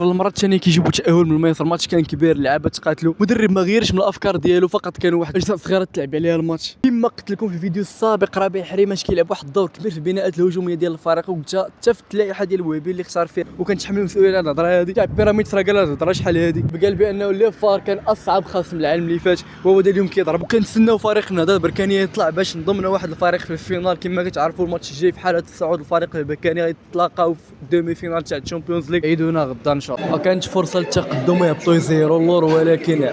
المرات الثانيه كيجيبوا تاهل من الميسر، الماتش كان كبير، اللعابه تقاتلوا، مدرب ما غيرش من الافكار ديالو، فقط كانوا واحد اجزاء صغيره تلعب عليها الماتش. كما قلت لكم في الفيديو السابق، ربيع حريماش كيلعب واحد الدور كبير في البناءات الهجوميه ديال الفريق، وقلتها حتى في اللائحه ديال الوهبي اللي اختار فيه وكنتحمل المسؤوليه على الهضره هذه تاع بيراميدز. راه قال الهضره شحال هذه، قال بانه لي فار كان اصعب خصم العام اللي فات وهو اليوم كيضرب، وكنتسناو فريق النهضه البركانيه يطلع باش نضمنا واحد الفريق في الفينال. كما كتعرفوا الماتش الجاي في حاله الصعود الفريق البركاني غيتلاقاو في الدومي فينال تاع الشامبيونز ليغ. عيدونا غدا ان شاء الله. ما كانتش فرصه للتقدم يهبطوا يزيروا اللور، ولكن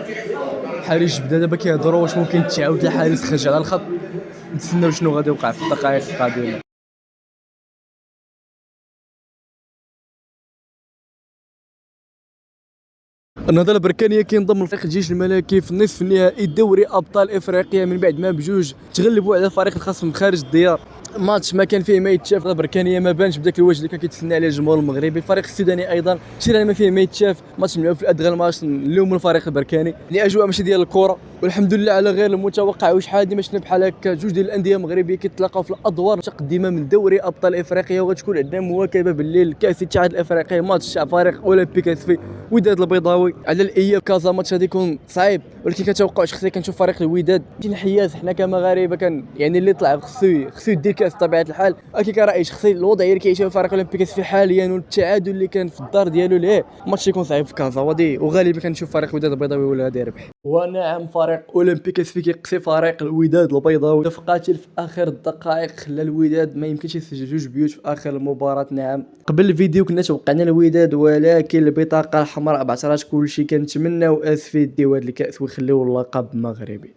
حارس بدا دابا كيهضروا واش ممكن تعاود الحارس خرج على الخط. نتسناو شنو غادي يوقع في الدقائق القادمه. النهضه البركانيه كينضم لفريق الجيش الملكي في النصف النهائي دوري ابطال افريقيا من بعد ما بجوج تغلبوا على فريق الخصم خارج الديار. ماتش ما كان فيه ما يتشاف، البركانيه ما بانش بداك الوجه اللي كان كيتسنى عليه الجمهور المغربي. الفريق السوداني ايضا شي ما فيه ما يتشاف، ماتش ملعوب في الادغال. ماتش اليوم الفريق البركاني الاجواء ماشي ديال الكره، والحمد لله على غير المتوقع. وشحال هادي ما شفنا بحال هكا جوج ديال الانديه المغربيه كيتلاقاو في الادوار المتقدمه من دوري ابطال افريقيا، وغتكون عندنا مواكبه بالليل كاس الاتحاد الافريقي، ماتش تاع فريق اولمبيك اسفي وداد البيضاوي على الاياب. كازا ماتش غادي يكون صعيب، ولكن كتوقع شخصيا كنشوف فريق الوداد انحياز. حنا كمغاربه كان يعني اللي طلع خصو يدير كاس بطبيعه الحال. ولكن كراي شخصي الوضعيه اللي كيعيشها فريق اولمبيك اسفي حاليا والتعادل اللي كان في الدار ديالو ليه الماتش يكون صعيب في كازا، وغالبا كنشوف فريق وداد البيضاوي ولا غادي يربح. ونعم فريق اولمبيك اسفي كيقصي فريق الوداد البيضاوي، تفقاتل في اخر الدقائق خلى الوداد ما يمكنش يسجل جوج بيوت في اخر المباراه. نعم قبل الفيديو كنا توقعنا الوداد، ولكن البطاقه الحمراء بعثرات كلشي. كنتمناو اسفي يديو هذا الكاس ويخليو اللقب مغربي.